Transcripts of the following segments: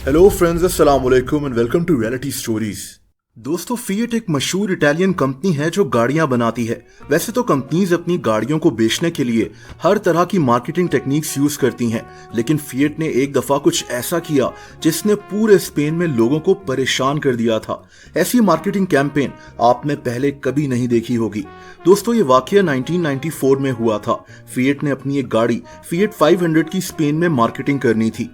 Hello friends, अस्सलाम वालेकुम and welcome to reality stories. दोस्तों, फिएट एक मशहूर इटालियन कंपनी है जो गाड़ियां बनाती है। वैसे तो कंपनीज अपनी गाड़ियों को बेचने के लिए हर तरह की मार्केटिंग टेक्निक्स यूज करती हैं, लेकिन फिएट ने एक दफा कुछ ऐसा किया जिसने पूरे स्पेन में लोगों को परेशान कर दिया था। ऐसी मार्केटिंग कैंपेन आपने पहले कभी नहीं देखी होगी। दोस्तों, ये वाकया 1994 में हुआ था। फिएट ने अपनी एक गाड़ी फिएट 500 की स्पेन में मार्केटिंग करनी थी।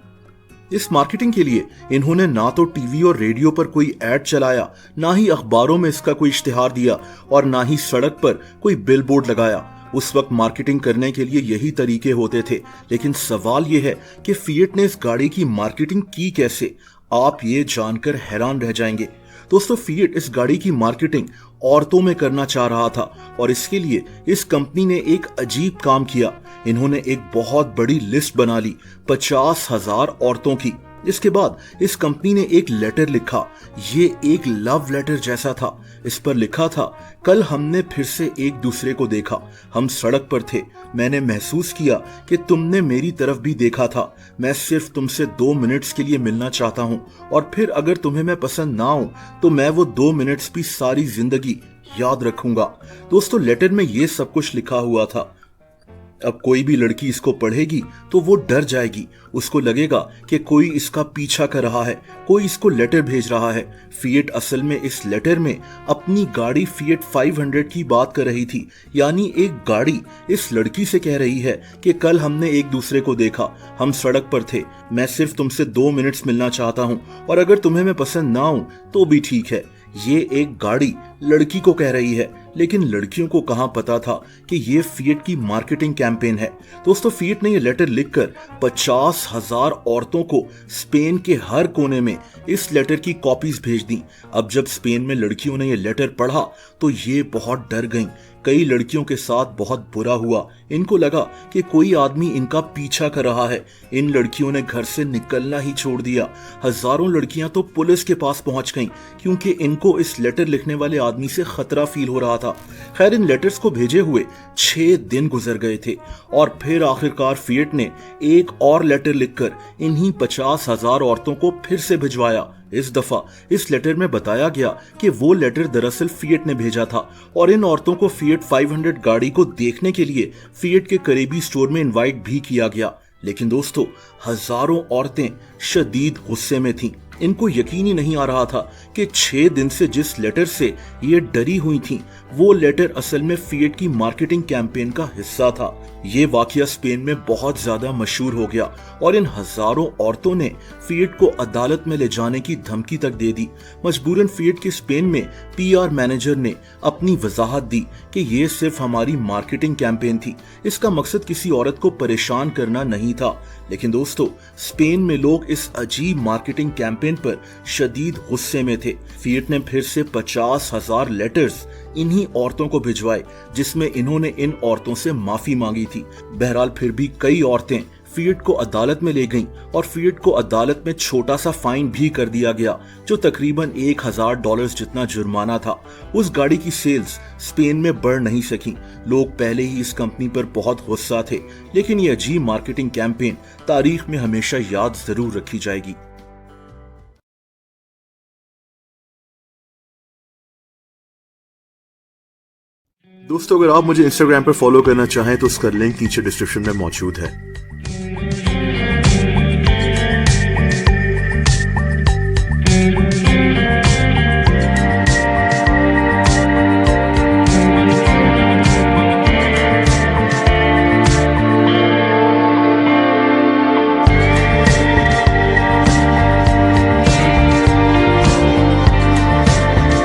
इस मार्केटिंग के लिए इन्होंने ना तो टीवी और रेडियो पर कोई ऐड चलाया, ना ही अखबारों में इसका कोई इश्तिहार दिया और ना ही सड़क पर कोई बिलबोर्ड लगाया। उस वक्त मार्केटिंग करने के लिए यही तरीके होते थे, लेकिन सवाल यह है कि फिएट ने इस गाड़ी की मार्केटिंग की कैसे। आप ये जानकर हैरान रह जाएंगे। दोस्तों, फिएट इस गाड़ी की मार्केटिंग औरतों में करना चाह रहा था और इसके लिए इस कंपनी ने एक अजीब काम किया। इन्होंने एक बहुत बड़ी लिस्ट बना ली 50,000 औरतों की। इसके बाद इस कंपनी ने एक लेटर लिखा। ये एक लव लेटर जैसा था। इस पर लिखा था, कल हमने फिर से एक दूसरे को देखा। हम सड़क पर थे। मैंने महसूस किया कि तुमने मेरी तरफ भी देखा था। मैं सिर्फ तुमसे 2 मिनट्स के लिए मिलना चाहता हूं और फिर अगर तुम्हें मैं पसंद ना हूं तो मैं वो 2 मिनट्स भी सारी जिंदगी याद रखूंगा। दोस्तों, लेटर में ये सब कुछ लिखा हुआ था। अब कोई भी लड़की इसको पढ़ेगी तो वो डर जाएगी। उसको लगेगा कि कोई इसका पीछा कर रहा है, कोई इसको लेटर भेज रहा है। फिएट असल में इस लेटर में अपनी गाड़ी फिएट 500 की बात कर रही थी। यानी एक गाड़ी इस लड़की से कह रही है कि कल हमने एक दूसरे को देखा, हम सड़क पर थे, मैं सिर्फ तुमसे 2 मिनट्स मिलना चाहता हूं और अगर तुम्हें मैं पसंद ना हूं तो भी ठीक है। ये एक गाड़ी लड़की को कह रही है, लेकिन लड़कियों को कहां पता था कि ये फिएट की मार्केटिंग कैंपेन है। दोस्तों, फिएट ने ये लेटर लिखकर 50,000 औरतों को स्पेन के हर कोने में इस लेटर की कॉपीज भेज दी। अब जब स्पेन में लड़कियों ने ये लेटर पढ़ा तो ये बहुत डर गईं। कई लड़कियों के साथ बहुत बुरा हुआ। इनको लगा कि कोई आदमी इनका पीछा कर रहा है। इन लड़कियों ने घर से निकलना ही छोड़ दिया। हजारों लड़कियां तो पुलिस के पास पहुंच गईं क्योंकि इनको इस लेटर लिखने वाले आदमी से खतरा फील हो रहा था। खैर, इन लेटर्स को भेजे हुए 6 दिन गुजर गए थे और फिर आखिरकार फिएट ने एक और लेटर लिखकर इन्हीं 50,000 औरतों को फिर से भिजवाया। इस दफा इस लेटर में बताया गया कि वो लेटर दरअसल फिएट ने भेजा था और इन औरतों को फिएट 500 गाड़ी को देखने के लिए फिएट के करीबी स्टोर में इनवाइट भी किया गया। लेकिन दोस्तों, हजारों औरतें शदीद गुस्से में थीं। इनको यकीन ही नहीं आ रहा था कि 6 दिन से जिस लेटर से ये डरी हुई थीं, वो लेटर असल में फिएट की मार्केटिंग कैंपेन का हिस्सा था। ये वाकया स्पेन में बहुत ज्यादा मशहूर हो गया और इन हजारों औरतों ने फिएट को अदालत में ले जाने की धमकी तक दे दी। मजबूरन फिएट के स्पेन में पीआर मैनेजर ने अपनी वजाहत दी कि ये सिर्फ हमारी मार्केटिंग कैंपेन थी, इसका मकसद किसी औरत को परेशान करना नहीं था। लेकिन दोस्तों, स्पेन में लोग इस अजीब मार्केटिंग कैंपेन पर शदीद गुस्से में थे। फिएट ने फिर से 50,000 लेटर्स इन्हीं औरतों को भिजवाए जिसमें इन्होंने इन औरतों से माफी मांगी थी। बहरहाल, फिर भी कई औरतें फिएट को अदालत में ले गईं और फिएट को अदालत में छोटा सा फाइन भी कर दिया गया, जो तकरीबन $1,000 जितना जुर्माना था। उस गाड़ी की सेल्स स्पेन में बढ़ नहीं सकी। लोग पहले ही इस कंपनी पर बहुत गुस्सा थे, लेकिन ये अजीब मार्केटिंग कैंपेन तारीख में हमेशा याद जरूर रखी जाएगी। दोस्तों, अगर आप मुझे इंस्टाग्राम पर फॉलो करना चाहें तो उसका लिंक नीचे डिस्क्रिप्शन में मौजूद है।